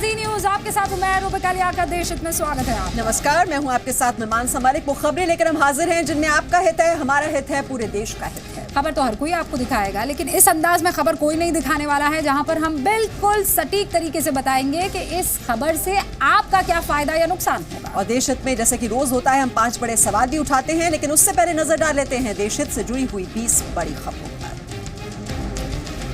जी news आपके साथ मैं रूबिका लियाकत। देश हित में स्वागत है आप। नमस्कार, मैं हूं आपके साथ मेहमान समालिक। वो खबरें लेकर हम हाजिर हैं जिनमें आपका हित है, हमारा हित है, पूरे देश का हित है। खबर तो हर कोई आपको दिखाएगा, लेकिन इस अंदाज में खबर कोई नहीं दिखाने वाला है, जहां पर हम बिल्कुल सटीक तरीके से बताएंगे कि इस खबर से आपका क्या फायदा या नुकसान होगा। और देश हित में जैसे कि रोज होता है, हम 5 बड़े सवाल भी उठाते हैं, लेकिन उससे पहले नजर डाल लेते हैं देश हित से जुड़ी हुई 20 बड़ी खबरों पर।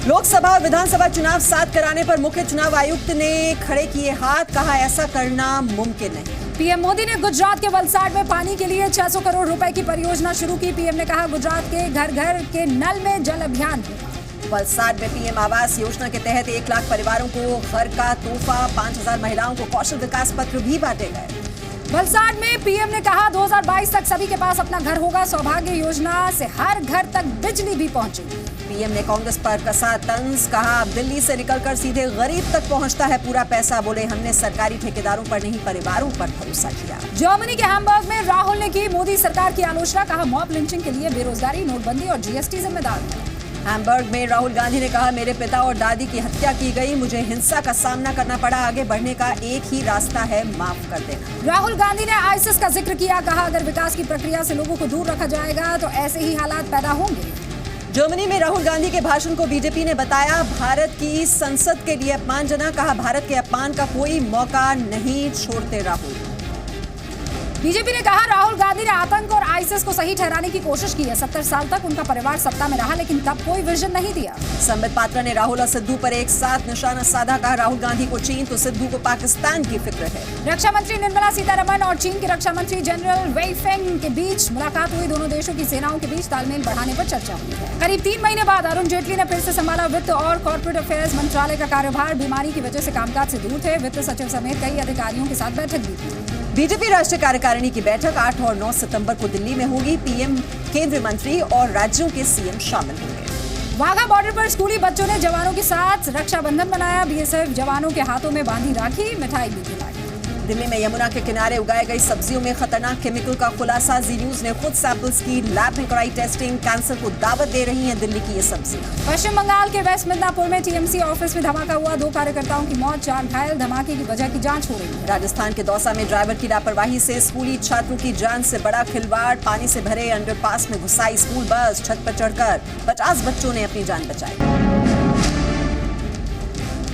लोकसभा और विधानसभा चुनाव साथ कराने पर मुख्य चुनाव आयुक्त ने खड़े किए हाथ, कहा ऐसा करना मुमकिन नहीं। पीएम मोदी ने गुजरात के वलसाड में पानी के लिए 600 करोड़ रुपए की परियोजना शुरू की। पीएम ने कहा गुजरात के घर घर के नल में जल अभियान होगा। वलसाड में पीएम आवास योजना के तहत 1 लाख परिवारों को घर का तोहफा, 5000 महिलाओं को कौशल विकास पत्र भी बांटे गए। वलसाड में पीएम ने कहा 2022 तक सभी के पास अपना घर होगा। सौभाग्य योजना से हर घर तक बिजली भी पहुंचेगी। पीएम ने कांग्रेस पर कसा तंज, कहा अब दिल्ली से निकलकर सीधे गरीब तक पहुंचता है पूरा पैसा। बोले हमने सरकारी ठेकेदारों पर नहीं, परिवारों पर भरोसा किया। जर्मनी के हैम्बर्ग में राहुल ने की मोदी सरकार की आलोचना, कहा मॉब लिंचिंग के लिए बेरोजगारी, नोटबंदी और जीएसटी जिम्मेदार है। हैम्बर्ग में राहुल गांधी ने कहा मेरे पिता और दादी की हत्या की गई, मुझे हिंसा का सामना करना पड़ा, आगे बढ़ने का एक ही रास्ता है, माफ कर देना। राहुल गांधी ने आईसिस का जिक्र किया, कहा अगर विकास की प्रक्रिया से लोगों को दूर रखा जाएगा तो ऐसे ही हालात पैदा होंगे। जर्मनी में राहुल गांधी के भाषण को बीजेपी ने बताया भारत की संसद के लिए अपमानजनक, कहा भारत के अपमान का कोई मौका नहीं छोड़ते राहुल। बीजेपी ने कहा राहुल गांधी ने आतंक और आईसिस को सही ठहराने की कोशिश की है। 70 साल तक उनका परिवार सत्ता में रहा, लेकिन तब कोई विजन नहीं दिया। संबित पात्रा ने राहुल और सिद्धू पर एक साथ निशाना साधा, कहा राहुल गांधी को चीन तो सिद्धू को पाकिस्तान की फिक्र है। रक्षा मंत्री निर्मला सीतारमण और चीन के रक्षा मंत्री जनरल वेई फेंग के बीच मुलाकात हुई। दोनों देशों की सेनाओं के बीच तालमेल बढ़ाने पर चर्चा हुई है। करीब 3 महीने बाद अरुण जेटली ने फिर से संभाला वित्त और कॉर्पोरेट अफेयर्स मंत्रालय का कार्यभार। बीमारी की वजह से कामकाज से दूर थे। वित्त सचिव समेत कई अधिकारियों के साथ बैठक भी की। बीजेपी राष्ट्रीय कार्यकारिणी की बैठक 8 और 9 सितंबर को दिल्ली में होगी। पीएम, केंद्रीय मंत्री और राज्यों के सीएम शामिल होंगे। वाघा बॉर्डर पर स्कूली बच्चों ने जवानों के साथ रक्षाबंधन मनाया। बीएसएफ जवानों के हाथों में बांधी राखी, मिठाई भी खिलाई। दिल्ली में यमुना के किनारे उगाई गई सब्जियों में खतरनाक केमिकल का खुलासा। जी न्यूज ने खुद सैंपल्स की लैब में कराई टेस्टिंग। कैंसर को दावत दे रही हैं दिल्ली की ये सब्जियां। पश्चिम बंगाल के वेस्ट मिदनापुर में टीएमसी ऑफिस में धमाका हुआ। 2 कार्यकर्ताओं की मौत, 4 घायल। धमाके की वजह की जांच हो रही है। राजस्थान के दौसा में ड्राइवर की लापरवाही से स्कूली छात्रों की जान से बड़ा खिलवाड़। पानी से भरे अंडरपास में घुसाई स्कूल बस, छत पर चढ़कर 50 बच्चों ने अपनी जान बचाई।